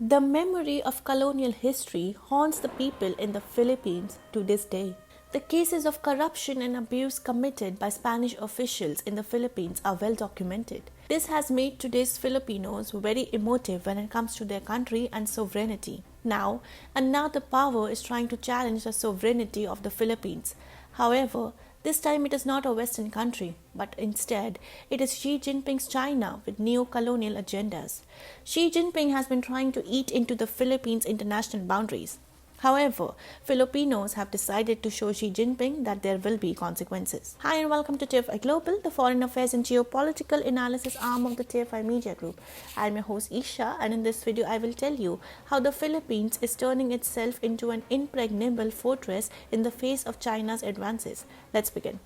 The memory of colonial history haunts the people in the Philippines to this day. The cases of corruption and abuse committed by Spanish officials in the Philippines are well documented. This has made today's Filipinos very emotive when it comes to their country and sovereignty. Now the power is trying to challenge the sovereignty of the Philippines. However, this time it is not a Western country, but instead it is Xi Jinping's China with neo-colonial agendas. Xi Jinping has been trying to eat into the Philippines' international boundaries. However, Filipinos have decided to show Xi Jinping that there will be consequences. Hi and welcome to TFI Global, the foreign affairs and geopolitical analysis arm of the TFI Media Group. I am your host Isha, and in this video I will tell you how the Philippines is turning itself into an impregnable fortress in the face of China's advances. Let's begin.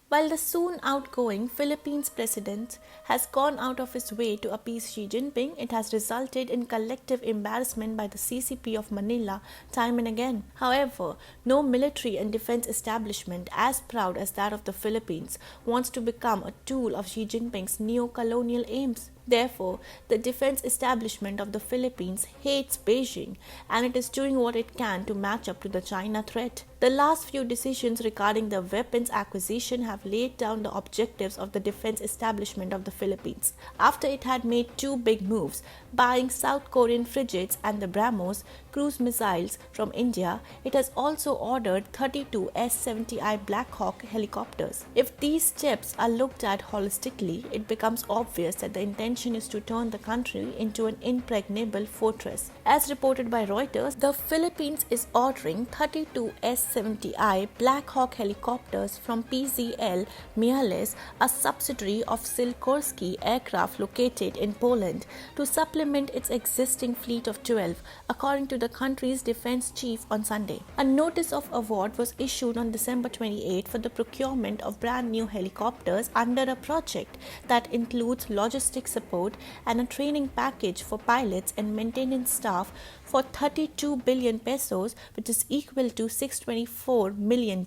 While the soon outgoing Philippines president has gone out of his way to appease Xi Jinping, it has resulted in collective embarrassment by the CCP of Manila time and again. However, no military and defense establishment as proud as that of the Philippines wants to become a tool of Xi Jinping's neo-colonial aims. Therefore, the defense establishment of the Philippines hates Beijing, and it is doing what it can to match up to the China threat. The last few decisions regarding the weapons acquisition have laid down the objectives of the defense establishment of the Philippines. After it had made two big moves, buying South Korean frigates and the BrahMos cruise missiles from India, it has also ordered 32 S-70I Black Hawk helicopters. If these steps are looked at holistically, it becomes obvious that the intention is to turn the country into an impregnable fortress. As reported by Reuters, the Philippines is ordering 32 S-70I Black Hawk helicopters from PZL Miales, a subsidiary of Sikorsky Aircraft located in Poland, to supplement its existing fleet of 12, according to the country's defense chief on Sunday. A notice of award was issued on December 28 for the procurement of brand new helicopters under a project that includes logistics support and a training package for pilots and maintenance staff for 32 billion pesos, which is equal to $624 million,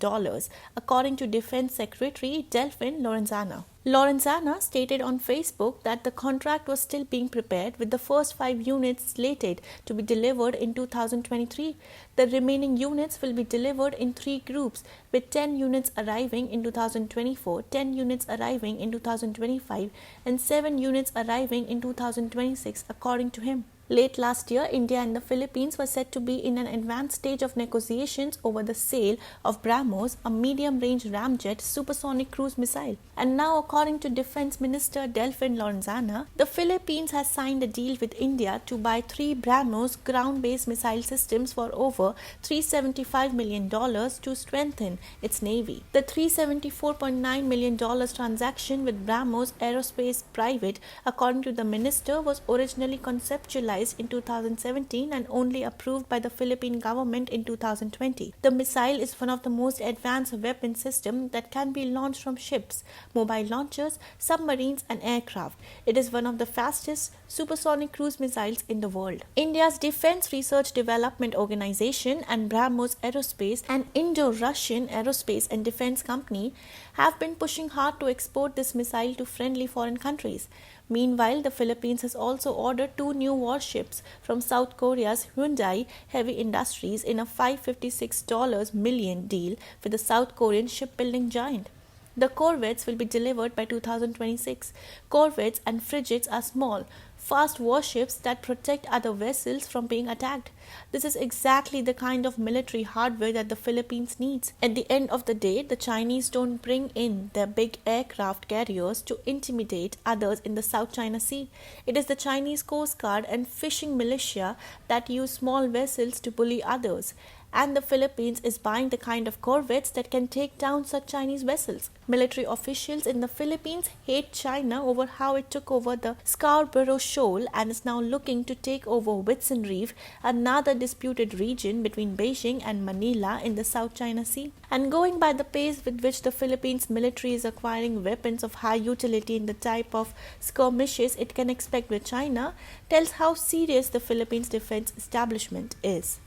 according to Defense Secretary Delfin Lorenzana. Lorenzana stated on Facebook that the contract was still being prepared, with the first 5 units slated to be delivered in 2023. The remaining units will be delivered in 3 groups, with 10 units arriving in 2024, 10 units arriving in 2025, and 7 units arriving in 2026, according to him. Late last year, India and the Philippines were said to be in an advanced stage of negotiations over the sale of BrahMos, a medium-range ramjet supersonic cruise missile. And now, according to Defense Minister Delfin Lorenzana, the Philippines has signed a deal with India to buy 3 BrahMos ground-based missile systems for over $375 million to strengthen its navy. The $374.9 million transaction with BrahMos Aerospace Private, according to the minister, was originally conceptualized in 2017 and only approved by the Philippine government in 2020. The missile is one of the most advanced weapon systems that can be launched from ships, mobile launchers, submarines and aircraft. It is one of the fastest supersonic cruise missiles in the world. India's Defense Research Development Organization and BrahMos Aerospace, an Indo-Russian aerospace and defense company, have been pushing hard to export this missile to friendly foreign countries. Meanwhile, the Philippines has also ordered 2 new warships from South Korea's Hyundai Heavy Industries in a $556 million deal with the South Korean shipbuilding giant. The corvettes will be delivered by 2026. Corvettes and frigates are small, fast warships that protect other vessels from being attacked. This is exactly the kind of military hardware that the Philippines needs. At the end of the day, the Chinese don't bring in their big aircraft carriers to intimidate others in the South China Sea. It is the Chinese Coast Guard and fishing militia that use small vessels to bully others. And the Philippines is buying the kind of corvettes that can take down such Chinese vessels. Military officials in the Philippines hate China over how it took over the Scarborough Shoal and is now looking to take over Whitsun Reef, another disputed region between Beijing and Manila in the South China Sea. And going by the pace with which the Philippines military is acquiring weapons of high utility in the type of skirmishes it can expect with China, tells how serious the Philippines defense establishment is.